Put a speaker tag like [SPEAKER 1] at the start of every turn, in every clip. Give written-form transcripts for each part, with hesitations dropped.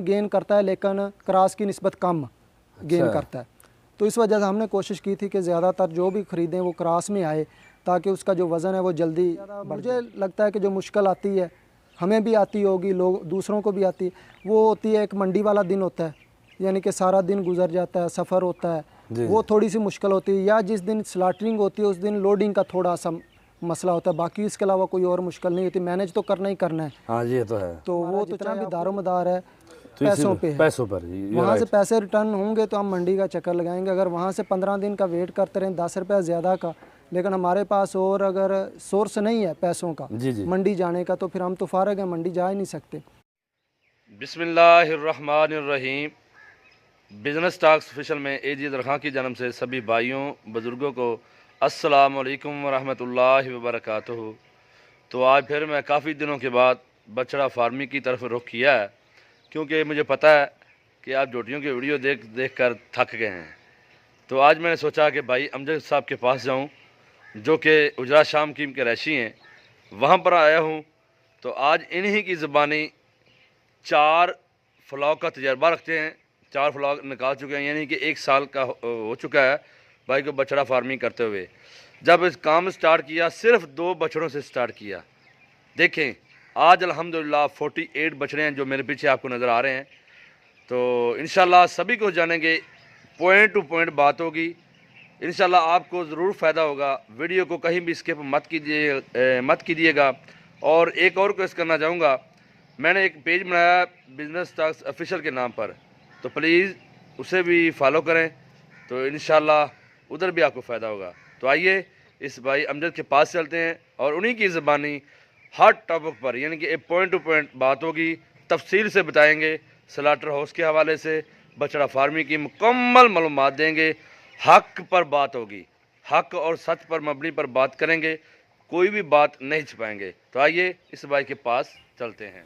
[SPEAKER 1] Gain करता है लेकिन क्रॉस की निस्बत कम गेन करता है। तो इस वजह से हमने कोशिश की थी कि ज़्यादातर जो भी ख़रीदें वो क्रॉस में आए ताकि उसका जो वज़न है वो जल्दी। मुझे लगता है कि जो मुश्किल आती है हमें भी आती होगी, लोग दूसरों को भी आती है, वो होती है एक मंडी वाला दिन होता है, यानी कि सारा दिन गुजर जाता है, सफ़र होता है, वो थोड़ी सी मुश्किल होती है। या जिस दिन स्लाटरिंग होती है उस दिन लोडिंग का थोड़ा सा मसला होता है, बाकी इसके अलावा कोई और मुश्किल नहीं होती। मैनेज तो करना ही करना है।
[SPEAKER 2] हाँ ये तो है।
[SPEAKER 1] तो वो तो जितना भी दारोमदार है
[SPEAKER 2] तो
[SPEAKER 1] पैसों पे है।
[SPEAKER 2] पैसों पर
[SPEAKER 1] वहाँ से पैसे रिटर्न होंगे तो हम मंडी का चक्कर लगाएंगे। अगर वहाँ से 15 दिन का वेट करते रहें 10 रुपया ज़्यादा का, लेकिन हमारे पास और अगर सोर्स नहीं है पैसों का मंडी जाने का, तो फिर हम तो फारग हैं, मंडी जा ही नहीं सकते।
[SPEAKER 3] बिस्मिल्लाहिर्रहमानिर्रहीम। बिज़नेस टॉक्स ऑफिशियल में एजी दरखां की जन्म से सभी भाइयों बुज़ुर्गों को अस्सलाम वालेकुम वरहमतुल्लाहि वबरकातुहू। तो आज फिर मैं काफ़ी दिनों के बाद बछड़ा फार्मिंग की तरफ रुख किया है, क्योंकि मुझे पता है कि आप जोटियों की वीडियो देख कर थक गए हैं। तो आज मैंने सोचा कि भाई अमजद साहब के पास जाऊं, जो कि उजरा शाम कीम के रैशी हैं, वहाँ पर आया हूँ। तो आज इन्हीं की ज़बानी 4 फ्लॉग का तजर्बा रखते हैं। 4 फ्लॉग निकाल चुके हैं, यानी कि 1 साल का हो चुका है भाई को बछड़ा फार्मिंग करते हुए। जब इस काम स्टार्ट किया सिर्फ 2 बछड़ों से स्टार्ट किया। देखें आज अल्हम्दुलिल्लाह 48 बछड़े हैं जो मेरे पीछे आपको नज़र आ रहे हैं। तो इंशाल्लाह सभी को जानेंगे, पॉइंट टू पॉइंट बात होगी। इंशाल्लाह आपको ज़रूर फ़ायदा होगा। वीडियो को कहीं भी स्किप मत कीजिएगा। और एक और रिक्वेस्ट करना चाहूँगा, मैंने एक पेज बनाया बिज़नेस टॉक्स ऑफिशियल के नाम पर, तो प्लीज़ उसे भी फॉलो करें, तो इंशाल्लाह उधर भी आपको फ़ायदा होगा। तो आइए इस भाई अमजद के पास चलते हैं और उन्हीं की ज़बानी हर टॉपिक पर, यानी कि एक पॉइंट टू पॉइंट बात होगी, तफसील से बताएंगे। स्लाटर हाउस के हवाले से बछड़ा फार्मिंग की मुकम्मल मालूमात देंगे। हक पर बात होगी, हक और सच पर मबनी पर बात करेंगे, कोई भी बात नहीं छिपाएंगे। तो आइए इस भाई के पास चलते हैं।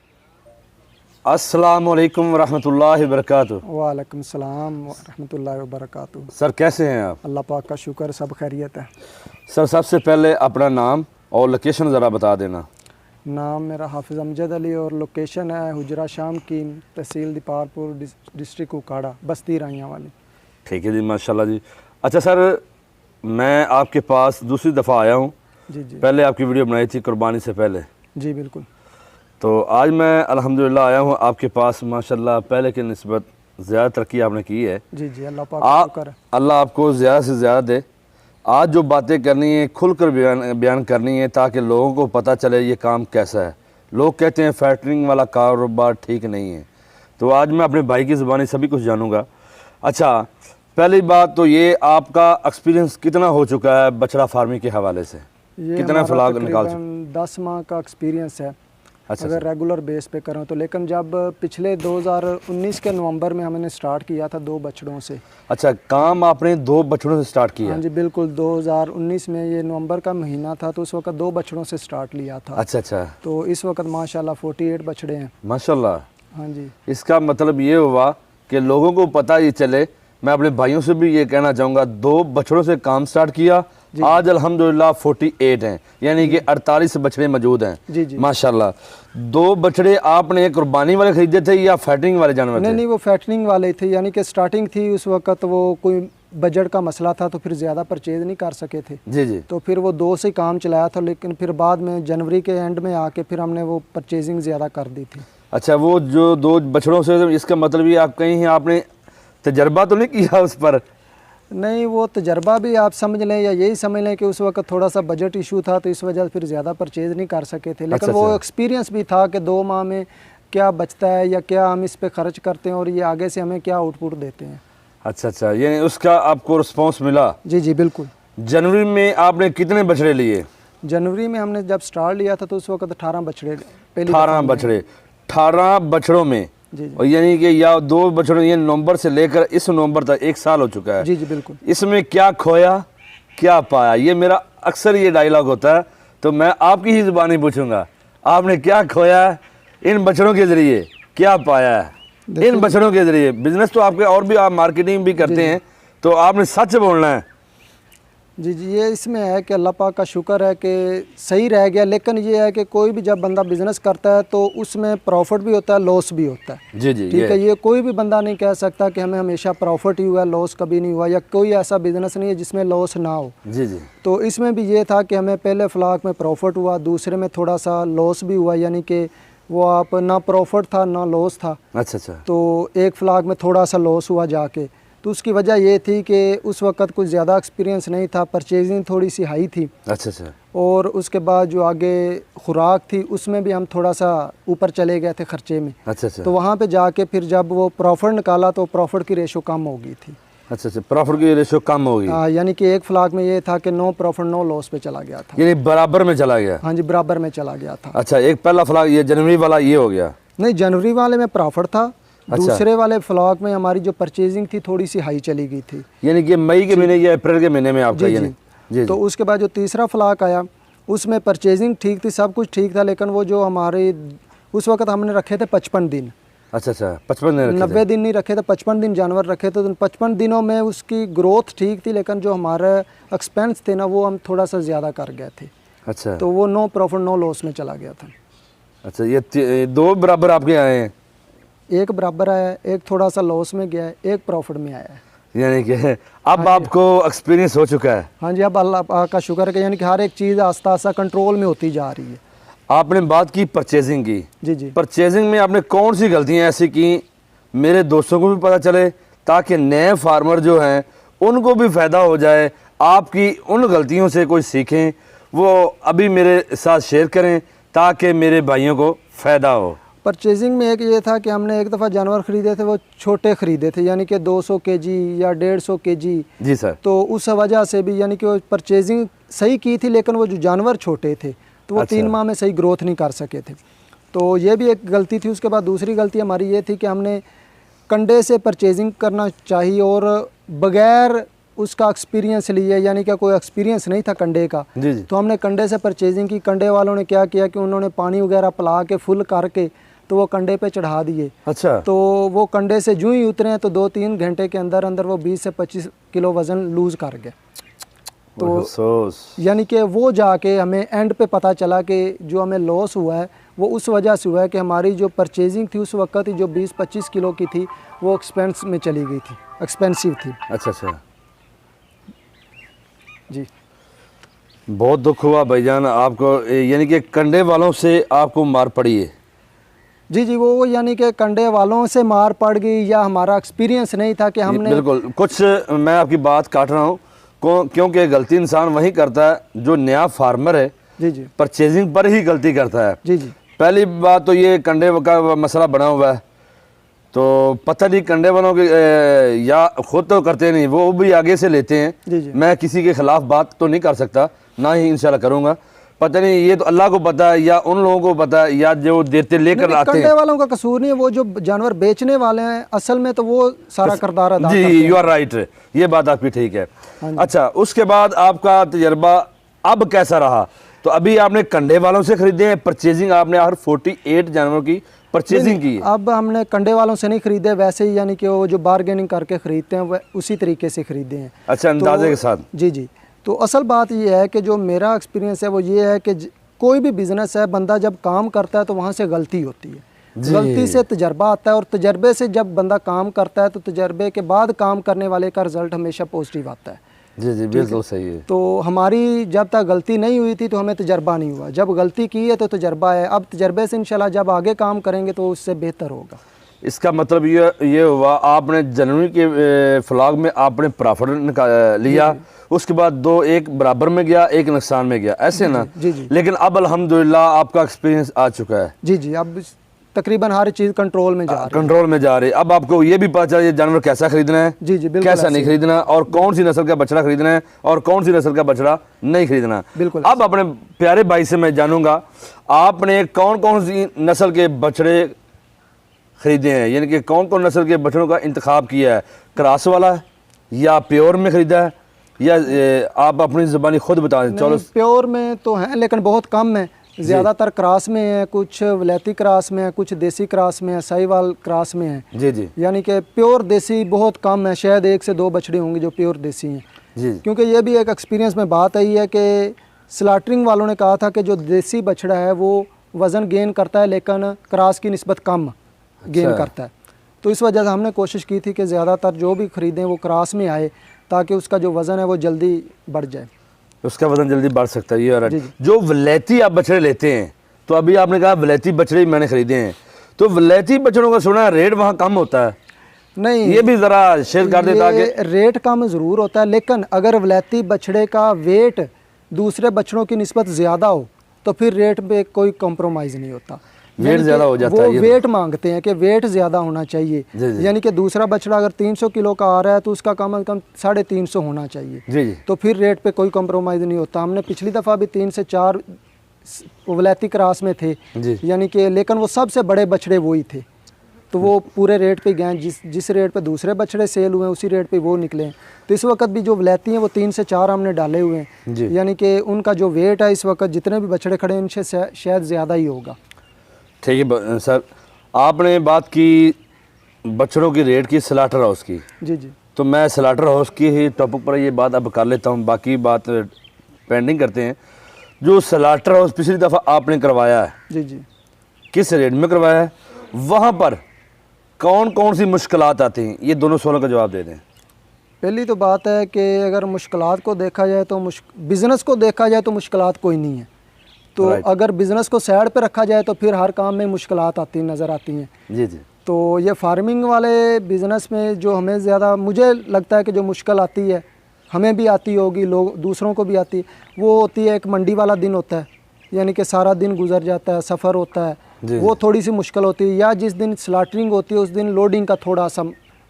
[SPEAKER 2] अस्सलाम वालेकुम वरहमतुल्लाहि वबरकातुहू।
[SPEAKER 1] वालेकुम सलाम वरहमतुल्लाहि वबरकातुहू।
[SPEAKER 2] सर कैसे हैं आप?
[SPEAKER 1] अल्लाह पाक का शुक्र, सब खैरियत है।
[SPEAKER 2] सर सबसे पहले अपना नाम और लोकेशन ज़रा बता देना।
[SPEAKER 1] नाम मेरा हाफिज़ अमजद अली और लोकेशन है हुजरा शाम की, तहसील दीपारपुर, डिस्ट्रिक्ट उकाड़ा, बस्ती राइयाँ वाली।
[SPEAKER 2] ठीक है जी, माशाल्लाह जी। अच्छा सर, मैं आपके पास दूसरी दफ़ा आया हूँ।
[SPEAKER 1] जी जी।
[SPEAKER 2] पहले आपकी वीडियो बनाई थी कुर्बानी से पहले।
[SPEAKER 1] जी बिल्कुल।
[SPEAKER 2] तो आज मैं अल्हम्दुलिल्लाह आया हूँ आपके पास। माशाल्लाह पहले की निस्बत ज़्यादा तरक्की आपने की है।
[SPEAKER 1] जी जी, अल्लाह पाक का शुक्र है।
[SPEAKER 2] अल्लाह आपको ज़्यादा से ज़्यादा दे। आज जो बातें करनी है खुलकर बयान करनी है, ताकि लोगों को पता चले ये काम कैसा है। लोग कहते हैं फैक्टरिंग वाला कारोबार ठीक नहीं है, तो आज मैं अपने भाई की ज़बानी सभी कुछ जानूँगा। अच्छा, पहली बात तो ये, आपका एक्सपीरियंस कितना हो चुका है बछड़ा फार्मिंग के हवाले से? कितना फ्लॉग निकाल चुके?
[SPEAKER 1] 10 माह का एक्सपीरियंस है।
[SPEAKER 2] अच्छा,
[SPEAKER 1] अगर रेगुलर बेस पे करूँ तो। लेकिन जब पिछले 2019 के नवंबर में हमने स्टार्ट किया था 2 बछड़ों से।
[SPEAKER 2] अच्छा, काम आपने 2 बछड़ों से स्टार्ट किया?
[SPEAKER 1] हाँ जी बिल्कुल। 2019 में ये नवंबर का महीना था, तो उस वक्त 2 बछड़ों से स्टार्ट लिया था।
[SPEAKER 2] अच्छा अच्छा।
[SPEAKER 1] तो इस वक्त माशाल्लाह 48 बछड़े हैं।
[SPEAKER 2] माशाल्लाह।
[SPEAKER 1] हाँ जी।
[SPEAKER 2] इसका मतलब ये हुआ कि लोगों को पता ये चले। मैं अपने भाइयों से भी ये कहना चाहूँगा, 2 बछड़ों से काम स्टार्ट किया, आज अल्हम्दुलिल्लाह 48 हैं, यानी कि 48 बछड़े मौजूद हैं।
[SPEAKER 1] जी जी
[SPEAKER 2] माशाल्लाह। 2 बछड़े आपने कुर्बानी वाले खरीदे थे या फैटरिंग वाले जानवर थे?
[SPEAKER 1] नहीं, वो फैटरिंग वाले थे, यानी कि स्टार्टिंग थी उस वक्त, वो कोई बजट का मसला था तो फिर ज़्यादा परचेज़ नहीं कर सके थे।
[SPEAKER 2] जी जी।
[SPEAKER 1] तो फिर वो 2 से काम चलाया था, लेकिन फिर बाद में जनवरी के एंड में आके फिर हमने वो परचेजिंग ज़्यादा कर दी थी।
[SPEAKER 2] अच्छा, वो जो 2 बछड़ों से, इसका मतलब ये आप कहीं आपने तजर्बा तो नहीं किया उस पर?
[SPEAKER 1] नहीं, वो तजर्बा भी आप समझ लें या यही समझ लें कि उस वक्त थोड़ा सा बजट इशू था, तो इस वजह से फिर ज़्यादा परचेज़ नहीं कर सके थे। लेकिन वो एक्सपीरियंस भी था कि 2 माह में क्या बचता है या क्या हम इस पे खर्च करते हैं और ये आगे से हमें क्या आउटपुट देते हैं।
[SPEAKER 2] अच्छा अच्छा, यानी उसका आपको रिस्पॉन्स मिला?
[SPEAKER 1] जी जी बिल्कुल।
[SPEAKER 2] जनवरी में आपने कितने बछड़े लिए?
[SPEAKER 1] जनवरी में हमने जब स्टार्ट लिया था तो उस वक्त 18 बछड़े।
[SPEAKER 2] 18 बछड़े। 18 बछड़ों में, और यानी कि या 2 बछड़ों, ये नवंबर से लेकर इस नवंबर तक 1 साल हो चुका है।
[SPEAKER 1] जी जी बिल्कुल।
[SPEAKER 2] इसमें क्या खोया क्या पाया, ये मेरा अक्सर ये डायलॉग होता है, तो मैं आपकी ही ज़ुबानी पूछूंगा, आपने क्या खोया इन बछड़ों के ज़रिए, क्या पाया है इन बछड़ों के ज़रिए? बिजनेस तो आपके और भी, आप मार्केटिंग भी करते हैं, तो आपने सच बोलना है।
[SPEAKER 1] जी जी, ये इसमें है कि अल्लाह पाक का शुक्र है कि सही रह गया, लेकिन ये है कि कोई भी जब बंदा बिज़नेस करता है तो उसमें प्रॉफिट भी होता है, लॉस भी होता है।
[SPEAKER 2] जी जी,
[SPEAKER 1] ठीक है, ये कोई भी बंदा नहीं कह सकता कि हमें हमेशा प्रॉफिट ही हुआ, लॉस कभी नहीं हुआ, या कोई ऐसा बिज़नेस नहीं है जिसमें लॉस ना हो।
[SPEAKER 2] जी जी,
[SPEAKER 1] तो इसमें भी ये था कि हमें पहले फ्लाक में प्रॉफिट हुआ, दूसरे में थोड़ा सा लॉस भी हुआ, यानी कि वो आप ना प्रॉफिट था ना लॉस था।
[SPEAKER 2] अच्छा अच्छा,
[SPEAKER 1] तो एक फ्लाक में थोड़ा सा लॉस हुआ जाके, तो उसकी वजह ये थी कि उस वक्त कुछ ज़्यादा एक्सपीरियंस नहीं था, परचेजिंग थोड़ी सी हाई थी,
[SPEAKER 2] अच्छा अच्छा,
[SPEAKER 1] और उसके बाद जो आगे खुराक थी उसमें भी हम थोड़ा सा ऊपर चले गए थे खर्चे में।
[SPEAKER 2] अच्छा अच्छा,
[SPEAKER 1] तो वहाँ पे जाके फिर जब वो प्रॉफिट निकाला तो प्रॉफिट की रेशो कम हो गई थी।
[SPEAKER 2] अच्छा अच्छा, प्रॉफिट की रेशो कम होगी,
[SPEAKER 1] यानी कि एक फ्लाक में ये था कि नो प्रॉफिट नो लॉस पे चला गया था।
[SPEAKER 2] यानी बराबर में चला गया।
[SPEAKER 1] हाँ जी, बराबर में चला गया था।
[SPEAKER 2] अच्छा, एक पहला फ्लाग ये जनवरी वाला ये हो गया।
[SPEAKER 1] नहीं, जनवरी वाले में प्रॉफिट था, दूसरे वाले फ्लॉक में हमारी जो परचेजिंग थी थोड़ी सी हाई चली गई थी,
[SPEAKER 2] यानी कि मई के महीने या अप्रैल के महीने में आपका
[SPEAKER 1] जी
[SPEAKER 2] यानी
[SPEAKER 1] जी।
[SPEAKER 2] जी
[SPEAKER 1] तो उसके बाद जो तीसरा फ्लॉक आया उसमें परचेजिंग ठीक थी, सब कुछ ठीक था, लेकिन वो जो हमारे उस वक्त हमने रखे थे 55 दिन,
[SPEAKER 2] अच्छा अच्छा, 55 दिन रखे
[SPEAKER 1] 90 दिन नहीं रखे थे, 55 दिन जानवर रखे थे। तो 55 दिनों में उसकी ग्रोथ ठीक थी, लेकिन जो हमारे एक्सपेंस थे ना वो हम थोड़ा सा ज़्यादा कर गए थे,
[SPEAKER 2] अच्छा
[SPEAKER 1] तो वो नो प्रॉफिट नो लॉस में चला गया था।
[SPEAKER 2] अच्छा, ये दो बराबर आपके आए हैं,
[SPEAKER 1] एक बराबर आया है, एक थोड़ा सा लॉस में गया है, एक प्रॉफिट में आया है।
[SPEAKER 2] यानी कि अब आपको एक्सपीरियंस हो चुका है।
[SPEAKER 1] हाँ जी, अब अल्लाह पाक का शुक्र है कि यानी कि हर एक चीज़ आस्ता आस्ता कंट्रोल में होती जा रही है।
[SPEAKER 2] आपने बात की परचेजिंग की,
[SPEAKER 1] जी जी।
[SPEAKER 2] परचेजिंग में आपने कौन सी गलतियां ऐसी की मेरे दोस्तों को भी पता चले, ताकि नए फार्मर जो हैं उनको भी फ़ायदा हो जाए, आपकी उन गलतियों से कोई सीखें, वो अभी मेरे साथ शेयर करें ताकि मेरे भाइयों को फ़ायदा हो।
[SPEAKER 1] परचेजिंग में एक ये था कि हमने एक दफ़ा जानवर ख़रीदे थे, वो छोटे ख़रीदे थे, यानी कि 200 केजी या 150 केजी।
[SPEAKER 2] जी सर।
[SPEAKER 1] तो उस वजह से भी यानी कि वो परचेजिंग सही की थी, लेकिन वो जो जानवर छोटे थे तो वो
[SPEAKER 2] अच्छा।
[SPEAKER 1] 3 माह में सही ग्रोथ नहीं कर सके थे, तो ये भी एक गलती थी। उसके बाद दूसरी गलती हमारी ये थी कि हमने कंडे से परचेजिंग करना चाहिए और बग़ैर उसका एक्सपीरियंस लिए, यानी कि कोई एक्सपीरियंस नहीं था कंडे का,
[SPEAKER 2] जी जी।
[SPEAKER 1] तो हमने कंडे से परचेजिंग की। कंडे वालों ने क्या किया कि उन्होंने पानी वगैरह पिला के फुल करके तो वो कंडे पे चढ़ा दिए।
[SPEAKER 2] अच्छा।
[SPEAKER 1] तो वो कंडे से जूं ही उतरे तो 2-3 घंटे के अंदर अंदर वो 20 से 25 किलो वज़न लूज़ कर गए। तो
[SPEAKER 2] अफसोस।
[SPEAKER 1] यानी कि वो जाके हमें एंड पे पता चला कि जो हमें लॉस हुआ है वो उस वजह से हुआ है कि हमारी जो परचेजिंग थी उस वक्त जो 20-25 किलो की थी वो एक्सपेंस में चली गई थी, एक्सपेंसिव थी।
[SPEAKER 2] अच्छा अच्छा,
[SPEAKER 1] जी
[SPEAKER 2] बहुत दुख हुआ भाईजान आपको, यानी कि कंडे वालों से आपको मार पड़ी है।
[SPEAKER 1] जी जी, वो यानी कि कंडे वालों से मार पड़ गई या हमारा एक्सपीरियंस नहीं था कि हमने।
[SPEAKER 2] बिल्कुल, कुछ मैं आपकी बात काट रहा हूँ क्योंकि गलती इंसान वही करता है जो नया फार्मर है,
[SPEAKER 1] जी जी
[SPEAKER 2] परचेजिंग पर ही गलती करता है।
[SPEAKER 1] जी जी
[SPEAKER 2] पहली बात तो ये कंडे का मसला बना हुआ है, तो पता नहीं कंडे वालों के या खुद तो करते नहीं, वो भी आगे से लेते हैं।
[SPEAKER 1] जी जी
[SPEAKER 2] मैं किसी के खिलाफ बात तो नहीं कर सकता, ना ही इंशाल्लाह करूँगा। पता नहीं, ये तो अल्लाह को पता है या उन लोगों को पता है या जो देते लेकर
[SPEAKER 1] नहीं,
[SPEAKER 2] आते
[SPEAKER 1] कंडे
[SPEAKER 2] हैं।
[SPEAKER 1] वालों का कसूर नहीं है, वो जो जानवर बेचने वाले हैं असल में तो वो सारा किरदार अदा करते
[SPEAKER 2] जी,
[SPEAKER 1] हैं।
[SPEAKER 2] यू आर राइट, ये बात आपकी ठीक है।
[SPEAKER 1] हाँ जी।
[SPEAKER 2] अच्छा, उसके बाद आपका तजर्बा अब कैसा रहा? तो अभी आपने कंडे वालों से खरीदे हैं, परचेजिंग आपने हर 48 जानवरों की परचेजिंग की है।
[SPEAKER 1] अब हमने कंडे वालों से नहीं खरीदे, वैसे ही यानी कि वो जो बारगेनिंग करके खरीदते हैं वह उसी तरीके से खरीदे हैं।
[SPEAKER 2] अच्छा, अंदाजे के साथ।
[SPEAKER 1] जी जी। तो असल बात ये है कि जो मेरा एक्सपीरियंस है वो ये है कि कोई भी बिजनेस है, बंदा जब काम करता है तो वहाँ से गलती होती है, गलती से तजर्बा आता है, और तजर्बे से जब बंदा काम करता है तो तजर्बे के बाद काम करने वाले का रिजल्ट हमेशा पॉजिटिव आता है।
[SPEAKER 2] जी जी, बिल्कुल सही है।
[SPEAKER 1] तो हमारी जब तक गलती नहीं हुई थी तो हमें तजर्बा नहीं हुआ, जब गलती की है तो तजर्बा है। अब तजर्बे से इंशाल्लाह जब आगे काम करेंगे तो उससे बेहतर होगा।
[SPEAKER 2] इसका मतलब ये हुआ, आपने जनवरी के फ्लॉग में आपने प्रॉफिट लिया, उसके बाद एक बराबर में गया, एक नुकसान में गया, ऐसे ना?
[SPEAKER 1] जी जी।
[SPEAKER 2] लेकिन अब अल्हम्दुलिल्लाह आपका एक्सपीरियंस आ चुका है।
[SPEAKER 1] जी जी, अब तकरीबन हर चीज़ कंट्रोल में जा रही है।
[SPEAKER 2] कंट्रोल में जा रही है। अब आपको ये भी पता चला जानवर कैसा खरीदना है,
[SPEAKER 1] जी जी, बिल्कुल
[SPEAKER 2] कैसा नहीं खरीदना, और कौन सी नस्ल का बछड़ा खरीदना है और कौन सी नस्ल का बछड़ा नहीं खरीदना।
[SPEAKER 1] बिल्कुल।
[SPEAKER 2] अब अपने प्यारे भाई से मैं जानूंगा, आपने कौन कौन सी नस्ल के बछड़े खरीदे हैं, यानी कि कौन कौन नस्ल के बछड़ों का इंतखाब किया है? क्रॉस वाला या प्योर में खरीदा है, या आप अपनी ज़बानी खुद बता दें? चलो,
[SPEAKER 1] प्योर में तो हैं लेकिन बहुत कम है, ज़्यादातर क्रॉस में है, कुछ वलैती क्रॉस में है, कुछ देसी क्रॉस में है, साहिवाल क्रॉस में है।
[SPEAKER 2] जी जी।
[SPEAKER 1] यानी कि प्योर देसी बहुत कम है, शायद 1 से 2 बछड़े होंगे जो प्योर देसी हैं।
[SPEAKER 2] जी
[SPEAKER 1] क्योंकि ये भी एक एक्सपीरियंस में बात आई है कि स्लाटरिंग वालों ने कहा था कि जो देसी बछड़ा है वो वज़न गेन करता है लेकिन क्रॉस की निस्बत कम गेन करता है। तो इस वजह से हमने कोशिश की थी कि ज़्यादातर जो भी ख़रीदें वो क्रॉस में आए ताकि उसका जो वज़न है वो जल्दी बढ़ जाए,
[SPEAKER 2] उसका वज़न जल्दी बढ़ सकता है। ये और
[SPEAKER 1] जी।
[SPEAKER 2] जो वलैती आप बछड़े लेते हैं, तो अभी आपने कहा वलैती बछड़े मैंने ख़रीदे हैं, तो वलैती बछड़ों का सुना है रेट वहाँ कम होता है,
[SPEAKER 1] नहीं
[SPEAKER 2] ये भी ज़रा शेयर कर देता कि
[SPEAKER 1] रेट कम ज़रूर होता है, लेकिन अगर वलैती बछड़े का वेट दूसरे बछड़ों की निस्बत ज़्यादा हो तो फिर रेट पे कोई कॉम्प्रोमाइज़ नहीं होता।
[SPEAKER 2] वेट ज़्यादा हो जाता
[SPEAKER 1] वो
[SPEAKER 2] है, ये
[SPEAKER 1] वेट मांगते हैं कि वेट ज़्यादा होना चाहिए,
[SPEAKER 2] जी।
[SPEAKER 1] यानी कि दूसरा बछड़ा अगर 300 किलो का आ रहा है तो उसका कम से कम 350 होना चाहिए,
[SPEAKER 2] जी।
[SPEAKER 1] तो फिर रेट पे कोई कॉम्प्रोमाइज़ नहीं होता। हमने पिछली दफ़ा भी 3 से 4 वलैती क्रॉस में थे, यानी कि, लेकिन वो सबसे बड़े बछड़े वही थे, तो वो पूरे रेट पे गए, जिस रेट पे दूसरे बछड़े सेल हुए हैं उसी रेट पे वो निकले हैं। तो इस वक्त भी जो वलैती हैं वो 3 से 4 हमने डाले हुए हैं, यानी कि उनका जो वेट है इस वक्त जितने भी बछड़े खड़े हैं इनसे शायद ज़्यादा ही होगा।
[SPEAKER 2] ठीक है सर, आपने बात की बछड़ों की रेट की स्लाटर हाउस की,
[SPEAKER 1] जी जी,
[SPEAKER 2] तो मैं स्लाटर हाउस की ही टॉपिक पर ये बात अब कर लेता हूँ, बाकी बात पेंडिंग करते हैं। जो स्लाटर हाउस पिछली दफ़ा आपने करवाया है,
[SPEAKER 1] जी जी,
[SPEAKER 2] किस रेट में करवाया है, वहाँ पर कौन कौन सी मुश्किलात आती हैं, ये दोनों सवालों का जवाब दे दें।
[SPEAKER 1] पहली तो बात है कि अगर मुश्किलात को देखा जाए तो बिज़नेस को देखा जाए तो मुश्किलात कोई नहीं है, तो अगर बिज़नेस को साइड पे रखा जाए तो फिर हर काम में मुश्किलात आती नज़र आती हैं।
[SPEAKER 2] जी जी।
[SPEAKER 1] तो ये फार्मिंग वाले बिज़नेस में जो हमें ज़्यादा मुझे लगता है कि जो मुश्किल आती है, हमें भी आती होगी, लोग दूसरों को भी आती है, वो होती है एक मंडी वाला दिन होता है, यानी कि सारा दिन गुजर जाता है, सफ़र होता है, वो थोड़ी सी मुश्किल होती है, या जिस दिन स्लाटरिंग होती है उस दिन लोडिंग का थोड़ा सा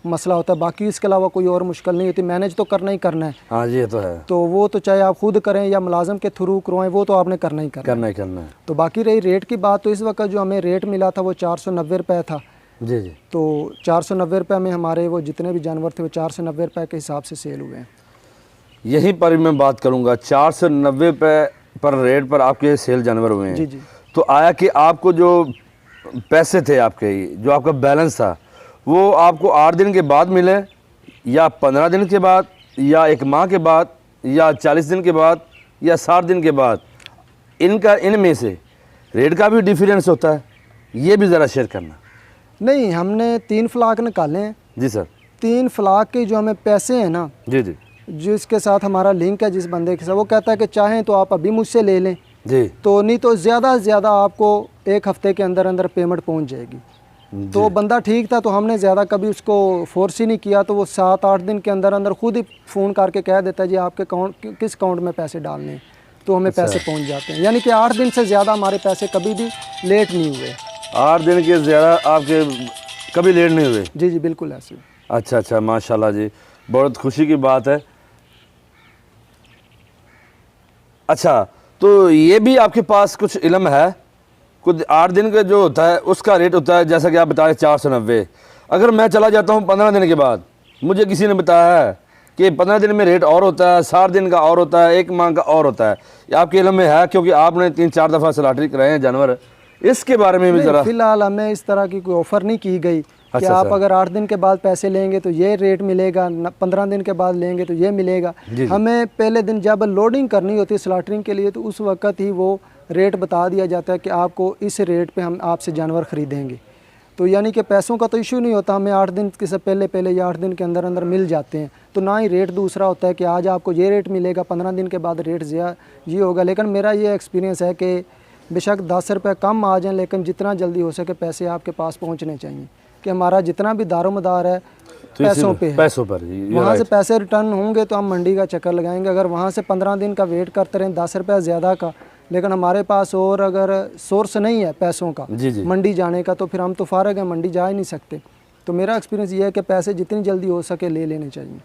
[SPEAKER 1] मसला होता है, बाकी इसके अलावा कोई और मुश्किल नहीं होती। मैनेज तो करना ही करना है।
[SPEAKER 2] हाँ जी, ये तो है,
[SPEAKER 1] तो वो तो चाहे आप खुद करें या मुलाजम के थ्रू करवाएं, वो तो आपने करना ही
[SPEAKER 2] करना है।
[SPEAKER 1] तो बाकी रही रेट की बात, तो इस वक्त जो हमें रेट मिला था वो 490 रुपये था।
[SPEAKER 2] जी जी।
[SPEAKER 1] तो 490 रुपये में हमारे वो जितने भी जानवर थे वो 490 रुपये के हिसाब से सेल हुए हैं।
[SPEAKER 2] यहीं पर मैं बात करूँगा, 490 रुपये पर रेट पर आपके सेल जानवर हुए हैं।
[SPEAKER 1] जी जी।
[SPEAKER 2] तो आया कि आपको जो पैसे थे आपके, जो आपका बैलेंस था, वो आपको 8 दिन के बाद मिले, या 15 दिन के बाद, या 1 माह के बाद, या 40 दिन के बाद, या 60 दिन के बाद, इनमें से रेट का भी डिफरेंस होता है, ये भी ज़रा शेयर करना।
[SPEAKER 1] नहीं, हमने 3 फ्लाक निकाले हैं।
[SPEAKER 2] जी सर।
[SPEAKER 1] 3 फ्लाक के जो हमें पैसे हैं ना,
[SPEAKER 2] जी जी,
[SPEAKER 1] जिसके साथ हमारा लिंक है, जिस बंदे के साथ, वो कहता है कि चाहें तो आप अभी मुझसे ले लें
[SPEAKER 2] जी,
[SPEAKER 1] तो, नहीं तो ज़्यादा से ज़्यादा आपको 1 हफ़्ते के अंदर अंदर पेमेंट पहुंच जाएगी। तो बंदा ठीक था, तो हमने ज़्यादा कभी उसको फोर्स ही नहीं किया, तो वो 7-8 दिन के अंदर अंदर खुद ही फ़ोन करके कह देता है जी आपके किस अकाउंट में पैसे डालने हैं, तो हमें पैसे पहुंच जाते हैं। यानी कि 8 दिन से ज़्यादा हमारे पैसे कभी भी लेट नहीं हुए।
[SPEAKER 2] 8 दिन के ज़्यादा आपके कभी लेट नहीं हुए?
[SPEAKER 1] जी जी, बिल्कुल ऐसे।
[SPEAKER 2] अच्छा अच्छा, माशाल्लाह जी, बहुत खुशी की बात है। अच्छा, तो ये भी आपके पास कुछ इल्म है, कुछ 8 दिन का जो होता है उसका रेट होता है, जैसा कि आप बताएं 490। अगर मैं चला जाता हूँ 15 दिन के बाद, मुझे किसी ने बताया है कि 15 दिन में रेट और होता है, 60 दिन का और होता है, 1 माह का और होता है, ये आपके इल्म में है? क्योंकि आपने 3-4 दफ़ा स्लाटरी कराए हैं जानवर, इसके बारे में भी ज़रा।
[SPEAKER 1] फिलहाल हमें इस तरह की कोई ऑफ़र नहीं की गई कि आप अगर 8 दिन के बाद पैसे लेंगे तो ये रेट मिलेगा, 15 दिन के बाद लेंगे तो ये मिलेगा। हमें पहले दिन जब लोडिंग करनी होती है स्लाटरिंग के लिए, तो उस वक्त ही वो रेट बता दिया जाता है कि आपको इस रेट पे हम आपसे जानवर ख़रीदेंगे। तो यानी कि पैसों का तो इशू नहीं होता, हमें 8 दिन के से पहले या 8 दिन के अंदर अंदर मिल जाते हैं। तो ना ही रेट दूसरा होता है कि आज आपको ये रेट मिलेगा, 15 दिन के बाद रेट ये होगा। लेकिन मेरा ये एक्सपीरियंस है कि बेशक 10 रुपये कम आ जाएँ, लेकिन जितना जल्दी हो सके पैसे आपके पास पहुँचने चाहिए, कि हमारा जितना भी दारोमदार है
[SPEAKER 2] तो
[SPEAKER 1] पैसों पे है।
[SPEAKER 2] पैसों पर
[SPEAKER 1] वहाँ से पैसे रिटर्न होंगे तो हम मंडी का चक्कर लगाएंगे। अगर वहाँ से 15 दिन का वेट करते रहें 10 रुपये ज़्यादा का, लेकिन हमारे पास और अगर सोर्स नहीं है पैसों का मंडी जाने का, तो फिर हम तो फारग हैं, मंडी जा ही नहीं सकते। तो मेरा एक्सपीरियंस ये है कि पैसे जितनी जल्दी हो सके ले लेने चाहिए।